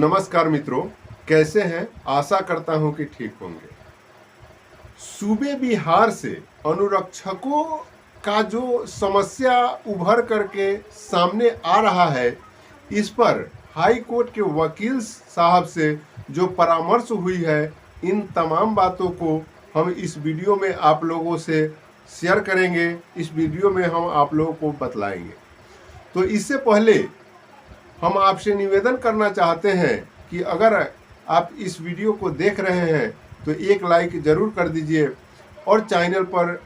नमस्कार मित्रों, कैसे हैं? आशा करता हूं कि ठीक होंगे। सूबे बिहार से अनुरक्षकों का जो समस्या उभर करके सामने आ रहा है, इस पर हाई कोर्ट के वकील साहब से जो परामर्श हुई है, इन तमाम बातों को हम इस वीडियो में आप लोगों से शेयर करेंगे। इस वीडियो में हम आप लोगों को बतलाएंगे। तो इससे पहले हम आपसे निवेदन करना चाहते हैं कि अगर आप इस वीडियो को देख रहे हैं तो एक लाइक ज़रूर कर दीजिए, और चैनल पर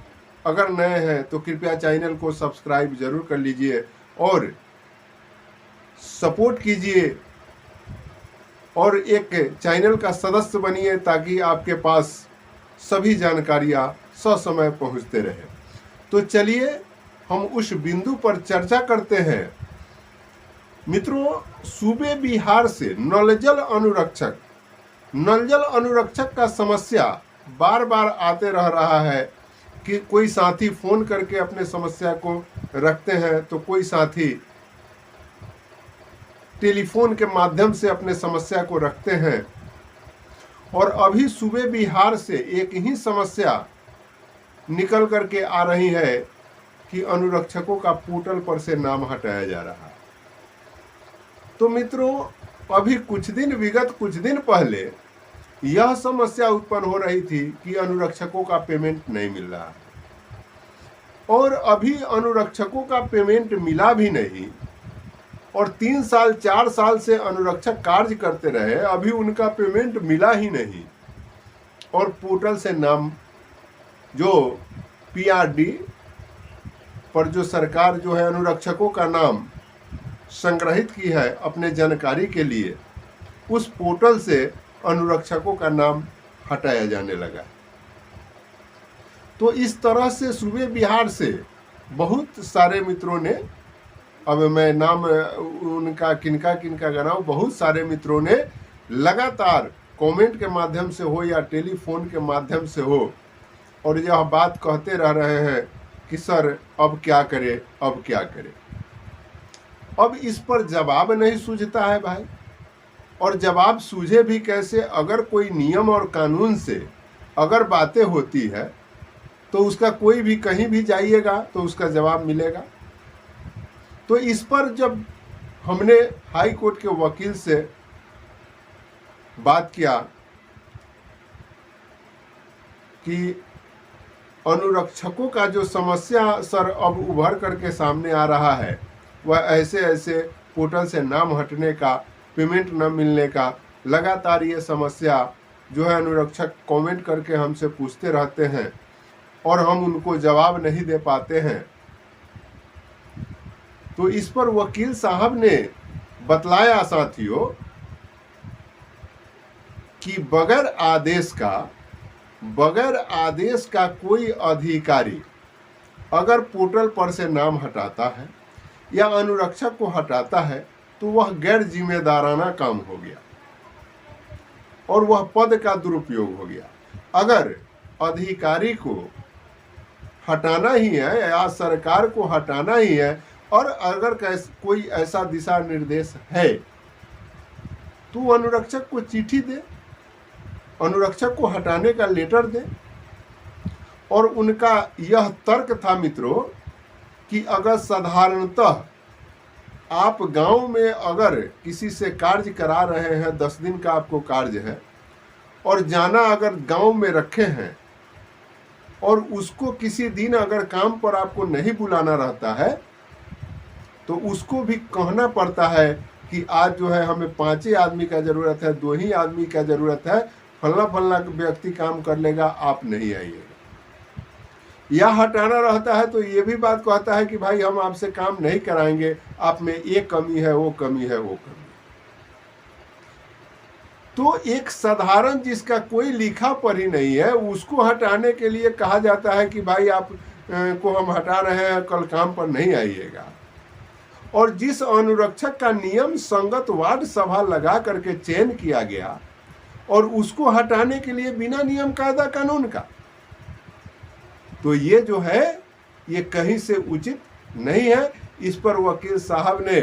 अगर नए हैं तो कृपया चैनल को सब्सक्राइब ज़रूर कर लीजिए और सपोर्ट कीजिए और एक चैनल का सदस्य बनिए, ताकि आपके पास सभी जानकारियाँ ससमय पहुंचते रहे। तो चलिए हम उस बिंदु पर चर्चा करते हैं। मित्रों, सूबे बिहार से नल जल अनुरक्षक का समस्या बार बार आते रह रहा है कि कोई साथी फोन करके अपने समस्या को रखते हैं, तो कोई साथी टेलीफोन के माध्यम से अपने समस्या को रखते हैं। और अभी सूबे बिहार से एक ही समस्या निकल करके आ रही है कि अनुरक्षकों का पोर्टल पर से नाम हटाया जा रहा है। तो मित्रों, अभी कुछ दिन पहले यह समस्या उत्पन्न हो रही थी कि अनुरक्षकों का पेमेंट नहीं मिल रहा है, और अभी अनुरक्षकों का पेमेंट मिला भी नहीं, और 3 साल 4 साल से अनुरक्षक कार्य करते रहे, अभी उनका पेमेंट मिला ही नहीं। और पोर्टल से नाम जो PRD पर जो सरकार जो है अनुरक्षकों का नाम संग्रहित की है अपने जानकारी के लिए, उस पोर्टल से अनुरक्षकों का नाम हटाया जाने लगा। तो इस तरह से सूबे बिहार से बहुत सारे मित्रों ने, अब मैं नाम उनका किनका गिनाऊं, बहुत सारे मित्रों ने लगातार कमेंट के माध्यम से हो या टेलीफोन के माध्यम से हो, और यह बात कहते रह रहे हैं कि सर अब क्या करें, अब क्या करें। अब इस पर जवाब नहीं सूझता है भाई, और जवाब सूझे भी कैसे? अगर कोई नियम और कानून से अगर बातें होती है तो उसका कोई भी कहीं भी जाइएगा तो उसका जवाब मिलेगा। तो इस पर जब हमने हाई कोर्ट के वकील से बात किया कि अनुरक्षकों का जो समस्या सर अब उभर करके सामने आ रहा है, वह ऐसे पोर्टल से नाम हटने का, पेमेंट न मिलने का, लगातार ये समस्या जो है अनुरक्षक कमेंट करके हमसे पूछते रहते हैं और हम उनको जवाब नहीं दे पाते हैं। तो इस पर वकील साहब ने बतलाया साथियों कि बगैर आदेश का कोई अधिकारी अगर पोर्टल पर से नाम हटाता है या अनुरक्षक को हटाता है तो वह गैर जिम्मेदाराना काम हो गया और वह पद का दुरुपयोग हो गया। अगर अधिकारी को हटाना ही है या सरकार को हटाना ही है, और अगर कोई ऐसा दिशा निर्देश है तो अनुरक्षक को चिट्ठी दे, अनुरक्षक को हटाने का लेटर दे। और उनका यह तर्क था मित्रों कि अगर साधारणतः आप गांव में अगर किसी से कार्य करा रहे हैं, 10 दिन का आपको कार्य है, और जाना अगर गांव में रखे हैं, और उसको किसी दिन अगर काम पर आपको नहीं बुलाना रहता है तो उसको भी कहना पड़ता है कि आज जो है हमें 5 आदमी का ज़रूरत है, 2 ही आदमी का ज़रूरत है, फलना व्यक्ति काम कर लेगा, आप नहीं आइएगा। या हटाना रहता है तो ये भी बात कहता है कि भाई हम आपसे काम नहीं कराएंगे, आप में ये कमी है, वो कमी है, वो कमी। तो एक साधारण जिसका कोई लिखा पढ़ी नहीं है, उसको हटाने के लिए कहा जाता है कि भाई आप को हम हटा रहे हैं, कल काम पर नहीं आइएगा। और जिस अनुरक्षक का नियम संगत वार्ड सभा लगा करके चयन किया गया, और उसको हटाने के लिए बिना नियम कायदा कानून का, तो ये जो है ये कहीं से उचित नहीं है। इस पर वकील साहब ने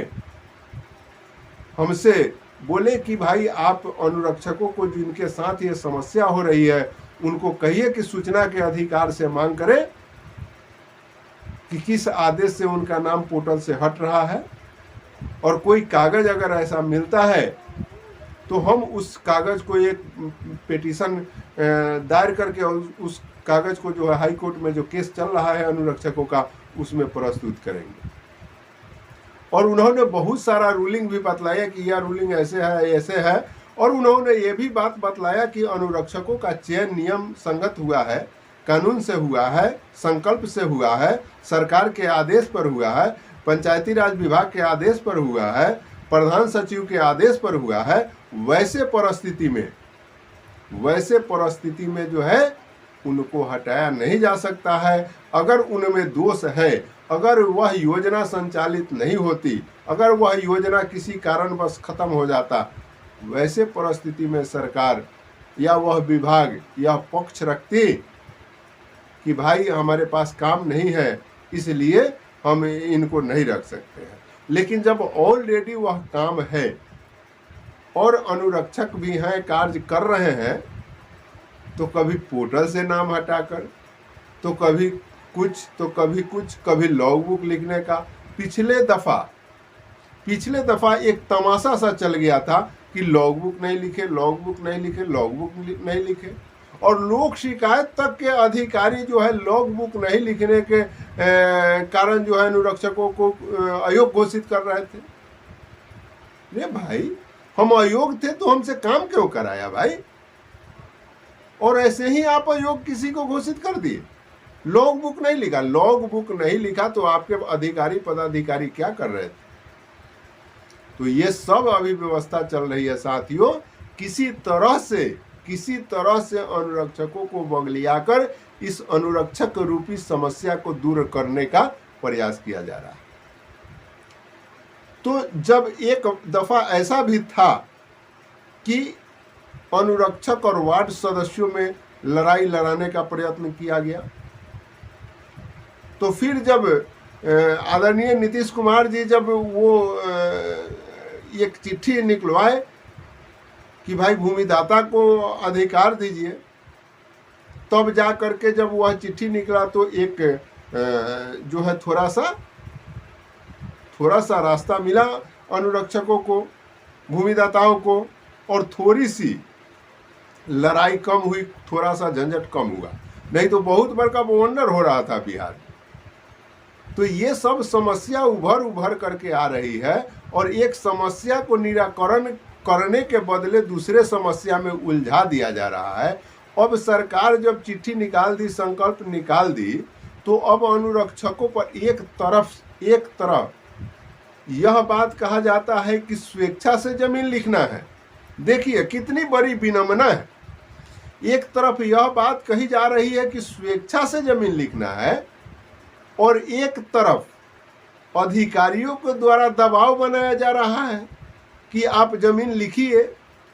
हमसे बोले कि भाई आप अनुरक्षकों को जिनके साथ ये समस्या हो रही है उनको कहिए कि सूचना के अधिकार से मांग करें कि किस आदेश से उनका नाम पोर्टल से हट रहा है, और कोई कागज अगर ऐसा मिलता है तो हम उस कागज को एक पिटीशन दायर करके उस कागज को जो है हाई कोर्ट में जो केस चल रहा है अनुरक्षकों का उसमें प्रस्तुत करेंगे। और उन्होंने बहुत सारा रूलिंग भी बतलाया कि यह रूलिंग ऐसे है ऐसे है, और उन्होंने ये भी बात बतलाया कि अनुरक्षकों का चयन नियम संगत हुआ है, कानून से हुआ है, संकल्प से हुआ है, सरकार के आदेश पर हुआ है, पंचायती राज विभाग के आदेश पर हुआ है, प्रधान सचिव के आदेश पर हुआ है। वैसे परिस्थिति में जो है उनको हटाया नहीं जा सकता है। अगर उनमें दोष है, अगर वह योजना संचालित नहीं होती, अगर वह योजना किसी कारणवश खत्म हो जाता, वैसे परिस्थिति में सरकार या वह विभाग यह पक्ष रखती कि भाई हमारे पास काम नहीं है इसलिए हम इनको नहीं रख सकते हैं। लेकिन जब ऑलरेडी वह काम है और अनुरक्षक भी हैं, कार्य कर रहे हैं, तो कभी पोर्टल से नाम हटाकर, तो कभी कुछ तो कभी कुछ, कभी लॉग बुक लिखने का। पिछले दफा एक तमाशा सा चल गया था कि लॉग बुक नहीं लिखे, लॉग बुक नहीं लिखे, लॉग बुक नहीं लिखे, और लोक शिकायत तक के अधिकारी जो है लॉग बुक नहीं लिखने के कारण जो है अनुरक्षकों को अयोग्य घोषित कर रहे थे। ये भाई हम अयोग्य थे तो हमसे काम क्यों कराया भाई? और ऐसे ही आप अयोग्य किसी को घोषित कर दिए। लॉग बुक नहीं लिखा, लॉग बुक नहीं लिखा तो आपके अधिकारी पदाधिकारी क्या कर रहे थे? तो ये सब अभी व्यवस्था चल रही है साथियों। किसी तरह से अनुरक्षकों को बगलियाकर इस अनुरक्षक रूपी समस्या को दूर करने का प्रयास किया जा रहा है। तो जब एक दफा ऐसा भी था कि अनुरक्षक और वार्ड सदस्यों में लड़ाई लड़ाने का प्रयत्न किया गया, तो फिर जब आदरणीय नीतीश कुमार जी जब वो एक चिट्ठी निकलवाए कि भाई भूमिदाता को अधिकार दीजिए, तब जा करके जब वह चिट्ठी निकला तो एक जो है थोड़ा सा रास्ता मिला अनुरक्षकों को, भूमिदाताओं को, और थोड़ी सी लड़ाई कम हुई, थोड़ा सा झंझट कम हुआ, नहीं तो बहुत बड़का बवंडर हो रहा था बिहार। तो ये सब समस्या उभर करके आ रही है, और एक समस्या को निराकरण करने के बदले दूसरे समस्या में उलझा दिया जा रहा है। अब सरकार जब चिट्ठी निकाल दी, संकल्प निकाल दी, तो अब अनुरक्षकों पर एक तरफ यह बात कहा जाता है कि स्वेच्छा से जमीन लिखना है। देखिए कितनी बड़ी विनम्रता है। एक तरफ यह बात कही जा रही है कि स्वेच्छा से जमीन लिखना है, और एक तरफ अधिकारियों के द्वारा दबाव बनाया जा रहा है कि आप जमीन लिखिए,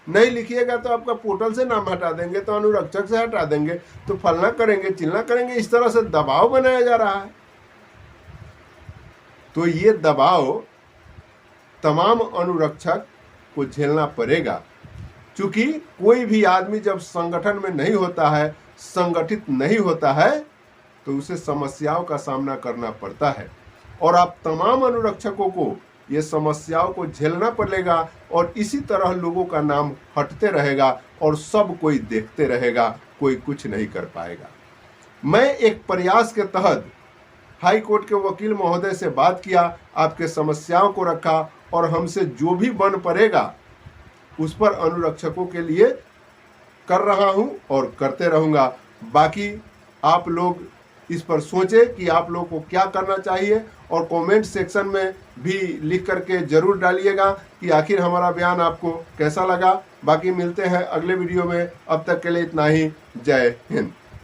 नहीं लिखिएगा तो आपका पोर्टल से नाम हटा देंगे, तो अनुरक्षक से हटा देंगे, तो फलना करेंगे चिलना करेंगे। इस तरह से दबाव बनाया जा रहा है। तो ये दबाव तमाम अनुरक्षक को झेलना पड़ेगा, क्योंकि कोई भी आदमी जब संगठन में नहीं होता है, संगठित नहीं होता है, तो उसे समस्याओं का सामना करना पड़ता है। और आप तमाम अनुरक्षकों को ये समस्याओं को झेलना पड़ेगा, और इसी तरह लोगों का नाम हटते रहेगा और सब कोई देखते रहेगा, कोई कुछ नहीं कर पाएगा। मैं एक प्रयास के तहत हाई कोर्ट के वकील महोदय से बात किया, आपके समस्याओं को रखा, और हमसे जो भी बन पड़ेगा उस पर अनुरक्षकों के लिए कर रहा हूं और करते रहूंगा। बाकी आप लोग इस पर सोचें कि आप लोग को क्या करना चाहिए, और कमेंट सेक्शन में भी लिख करके जरूर डालिएगा कि आखिर हमारा बयान आपको कैसा लगा। बाकी मिलते हैं अगले वीडियो में, अब तक के लिए इतना ही। जय हिंद।